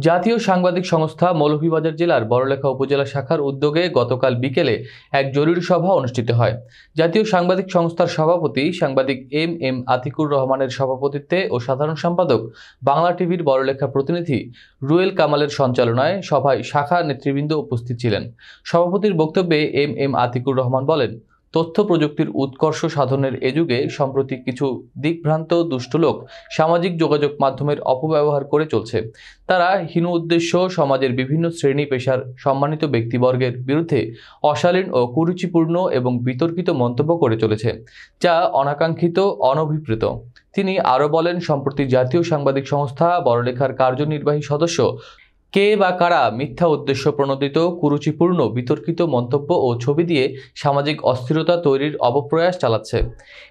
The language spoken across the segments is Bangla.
জাতীয় সাংবাদিক সংস্থা মৌলভীবাজার জেলার বড়লেখা উপজেলা শাখার উদ্যোগে গতকাল বিকেলে এক জরুরি সভা অনুষ্ঠিত হয়। জাতীয় সাংবাদিক সংস্থার সভাপতি সাংবাদিক এম আতিকুর রহমানের সভাপতিত্বে ও সাধারণ সম্পাদক বাংলা টিভির বড়লেখা প্রতিনিধি রুয়েল কামালের সঞ্চালনায় সভায় শাখা নেতৃবৃন্দ উপস্থিত ছিলেন। সভাপতির বক্তব্যে এম আতিকুর রহমান বলেন, তথ্য প্রযুক্তির উৎকর্ষ সাধনের এ যুগে সম্প্রতি কিছু দিকভ্রান্ত দুষ্ট লোক সামাজিক যোগাযোগ মাধ্যমের অপব্যবহার করে চলছে। তারা হীন উদ্দেশ্য সমাজের বিভিন্ন শ্রেণী পেশার সম্মানিত ব্যক্তিবর্গের বিরুদ্ধে অশালীন ও কুরুচিপূর্ণ এবং বিতর্কিত মন্তব্য করে চলেছে, যা অনাকাঙ্ক্ষিত, অনভিপ্রেত। তিনি আরও বলেন, সম্প্রতি জাতীয় সাংবাদিক সংস্থা বড়লেখার কার্যনির্বাহী সদস্য কে বা কারা মিথ্যা উদ্দেশ্য প্রণোদিত কুরুচিপূর্ণ বিতর্কিত মন্তব্য ও ছবি দিয়ে সামাজিক অস্থিরতা তৈরির অপপ্রয়াস চালাচ্ছে।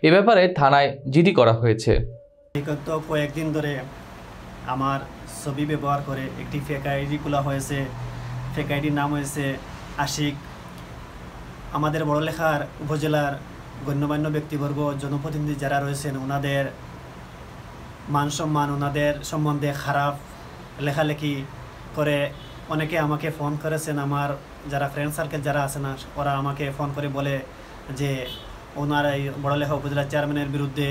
এ ব্যাপারে থানায় জিডি করা হয়েছে। বিগত কয়েকদিন ধরে আমার ছবি ব্যবহার করে একটি ফেক আইডি খোলা হয়েছে। ফেক আইডির নাম হয়েছে আশিক। আমাদের বড়লেখার উপজেলার গণ্যমান্য ব্যক্তিবর্গ, জনপ্রতিনিধি যারা রয়েছেন, ওনাদের মান সম্মান, ওনাদের সম্বন্ধে খারাপ লেখালেখি করে অনেকে আমাকে ফোন করেছেন। আমার যারা ফ্রেন্ড সার্কেল যারা আছে না, ওরা আমাকে ফোন করে বলে যে ওনারা এই বড়লেখা উপজেলা চেয়ারম্যানের বিরুদ্ধে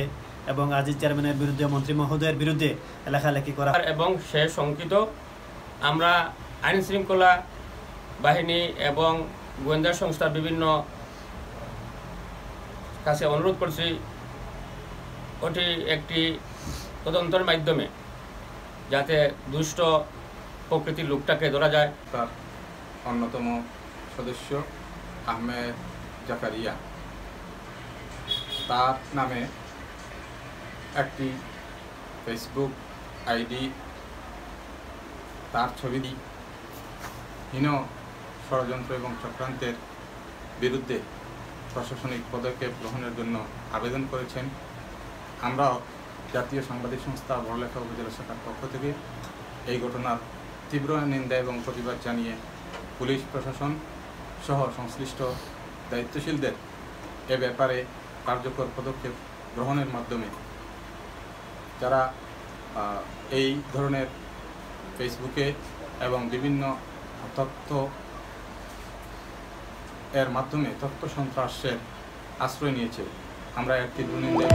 এবং আজিজ চেয়ারম্যানের বিরুদ্ধে, মন্ত্রী মহোদয়ের বিরুদ্ধে লেখালেখি করা এবং সে শঙ্কিত। আমরা আইন শৃঙ্খলা বাহিনী এবং গোয়েন্দা সংস্থার বিভিন্ন কাছে অনুরোধ করছি, ওটি একটি তদন্তের মাধ্যমে যাতে দুষ্ট প্রকৃতির লোকটাকে ধরা যায়। তার অন্যতম সদস্য আহমেদ জাকারিয়া, তার নামে একটি ফেসবুক আইডি, তার ছবি দিয়ে হীন ষড়যন্ত্র এবং চক্রান্তের বিরুদ্ধে প্রশাসনিক পদক্ষেপ গ্রহণের জন্য আবেদন করেছেন। আমরাও জাতীয় সাংবাদিক সংস্থা বড়লেখা উপজেলা শাখার পক্ষ থেকে এই ঘটনার তীব্র নিন্দা এবং প্রতিবাদ জানিয়ে পুলিশ প্রশাসন সহ সংশ্লিষ্ট দায়িত্বশীলদের এ ব্যাপারে কার্যকর পদক্ষেপ গ্রহণের মাধ্যমে যারা এই ধরনের ফেসবুকে এবং বিভিন্ন তথ্য এর মাধ্যমে তথ্য সন্ত্রাসের আশ্রয় নিয়েছে, আমরা এর তীব্র নিন্দা